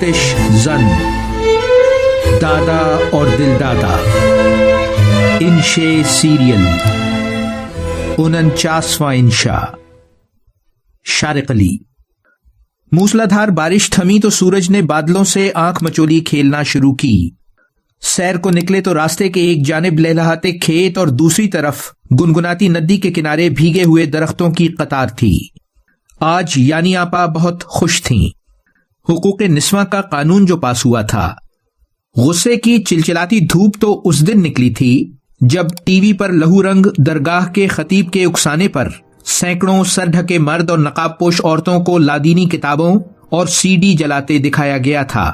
آتش زن، دادا اور دل دادا، انشے سیریل، 49واں انشا، شارق علی۔ موسلادھار بارش تھمی تو سورج نے بادلوں سے آنکھ مچولی کھیلنا شروع کی۔ سیر کو نکلے تو راستے کے ایک جانب لہلہاتے کھیت اور دوسری طرف گنگناتی ندی کے کنارے بھیگے ہوئے درختوں کی قطار تھی۔ آج یانی آپا بہت خوش تھیں۔ حقوق نسواں کا قانون جو پاس ہوا تھا، غصے کی چلچلاتی دھوپ تو اس دن نکلی تھی جب ٹی وی پر لہو رنگ درگاہ کے خطیب کے اکسانے پر سینکڑوں سر ڈھکے مرد اور نقاب پوش عورتوں کو لادینی کتابوں اور سی ڈی جلاتے دکھایا گیا تھا۔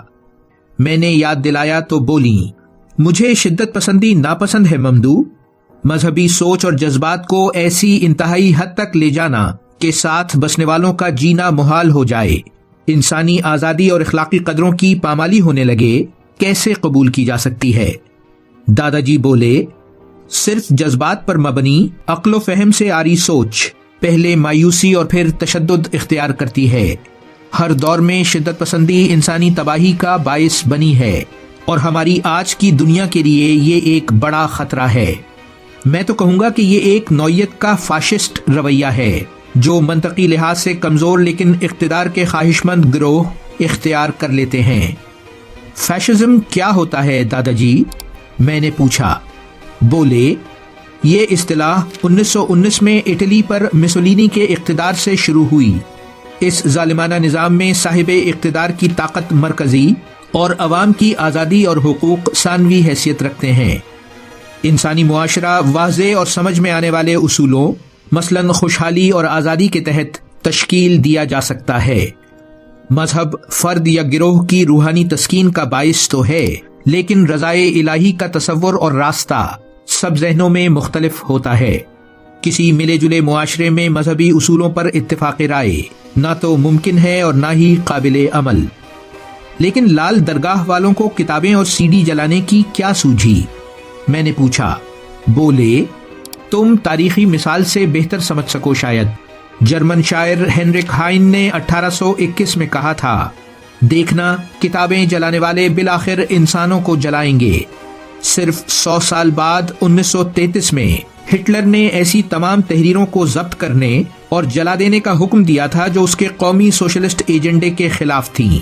میں نے یاد دلایا تو بولی، مجھے شدت پسندی ناپسند ہے ممدو۔ مذہبی سوچ اور جذبات کو ایسی انتہائی حد تک لے جانا کہ ساتھ بسنے والوں کا جینا محال ہو جائے، انسانی آزادی اور اخلاقی قدروں کی پامالی ہونے لگے، کیسے قبول کی جا سکتی ہے؟ دادا جی بولے، صرف جذبات پر مبنی عقل و فہم سے آری سوچ پہلے مایوسی اور پھر تشدد اختیار کرتی ہے۔ ہر دور میں شدت پسندی انسانی تباہی کا باعث بنی ہے اور ہماری آج کی دنیا کے لیے یہ ایک بڑا خطرہ ہے۔ میں تو کہوں گا کہ یہ ایک نوعیت کا فاشسٹ رویہ ہے جو منطقی لحاظ سے کمزور لیکن اقتدار کے خواہش مند گروہ اختیار کر لیتے ہیں۔ فیشزم کیا ہوتا ہے دادا جی؟ میں نے پوچھا۔ بولے، یہ اصطلاح 1919 میں اٹلی پر مسولینی کے اقتدار سے شروع ہوئی۔ اس ظالمانہ نظام میں صاحب اقتدار کی طاقت مرکزی اور عوام کی آزادی اور حقوق ثانوی حیثیت رکھتے ہیں۔ انسانی معاشرہ واضح اور سمجھ میں آنے والے اصولوں مثلاً خوشحالی اور آزادی کے تحت تشکیل دیا جا سکتا ہے۔ مذہب فرد یا گروہ کی روحانی تسکین کا باعث تو ہے، لیکن رضائے الہی کا تصور اور راستہ سب ذہنوں میں مختلف ہوتا ہے۔ کسی ملے جلے معاشرے میں مذہبی اصولوں پر اتفاق رائے نہ تو ممکن ہے اور نہ ہی قابل عمل۔ لیکن لال درگاہ والوں کو کتابیں اور سی ڈی جلانے کی کیا سوجھی؟ میں نے پوچھا۔ بولے، تم تاریخی مثال سے بہتر سمجھ سکو شاید۔ جرمن شاعر ہینرک ہائن نے 1821 میں کہا تھا، دیکھنا کتابیں جلانے والے بالآخر انسانوں کو جلائیں گے۔ صرف 100 سال بعد 1933 میں ہٹلر نے ایسی تمام تحریروں کو ضبط کرنے اور جلا دینے کا حکم دیا تھا جو اس کے قومی سوشلسٹ ایجنڈے کے خلاف تھیں۔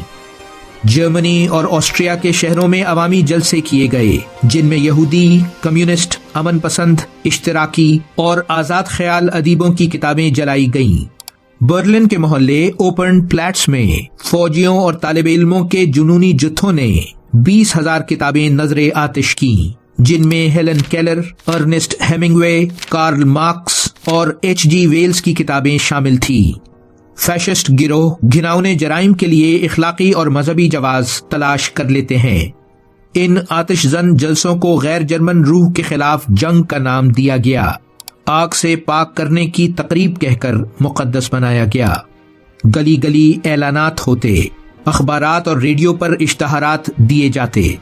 جرمنی اور آسٹریا کے شہروں میں عوامی جلسے کیے گئے جن میں یہودی، کمیونسٹ، امن پسند، اشتراکی اور آزاد خیال ادیبوں کی کتابیں جلائی گئیں۔ برلن کے محلے اوپن پلیٹس میں فوجیوں اور طالب علموں کے جنونی جتھوں نے 20,000 کتابیں نظر آتش کی، جن میں Helen Keller, Ernest Hemingway, Karl Marx اور ایچ جی ویلز کی کتابیں شامل تھیں۔ فیشسٹ گروہ گھناؤنے جرائم کے لیے اخلاقی اور مذہبی جواز تلاش کر لیتے ہیں۔ ان آتش زن جلسوں کو غیر جرمن روح کے خلاف جنگ کا نام دیا گیا، آگ سے پاک کرنے کی تقریب کہہ کر مقدس بنایا گیا۔ گلی گلی اعلانات ہوتے، اخبارات اور ریڈیو پر اشتہارات دیے جاتے،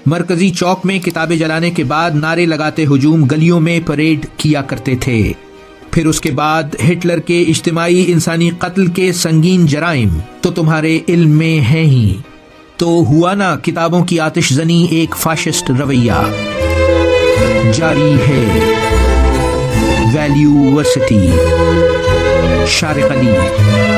مرکزی چوک میں کتابیں جلانے کے بعد نعرے لگاتے ہجوم گلیوں میں پریڈ کیا کرتے تھے۔ پھر اس کے بعد ہٹلر کے اجتماعی انسانی قتل کے سنگین جرائم تو تمہارے علم میں ہیں ہی۔ تو ہوا نا کتابوں کی آتش زنی ایک فاشسٹ رویہ جاری ہے۔ ویلیو ورسٹی، شارق علی۔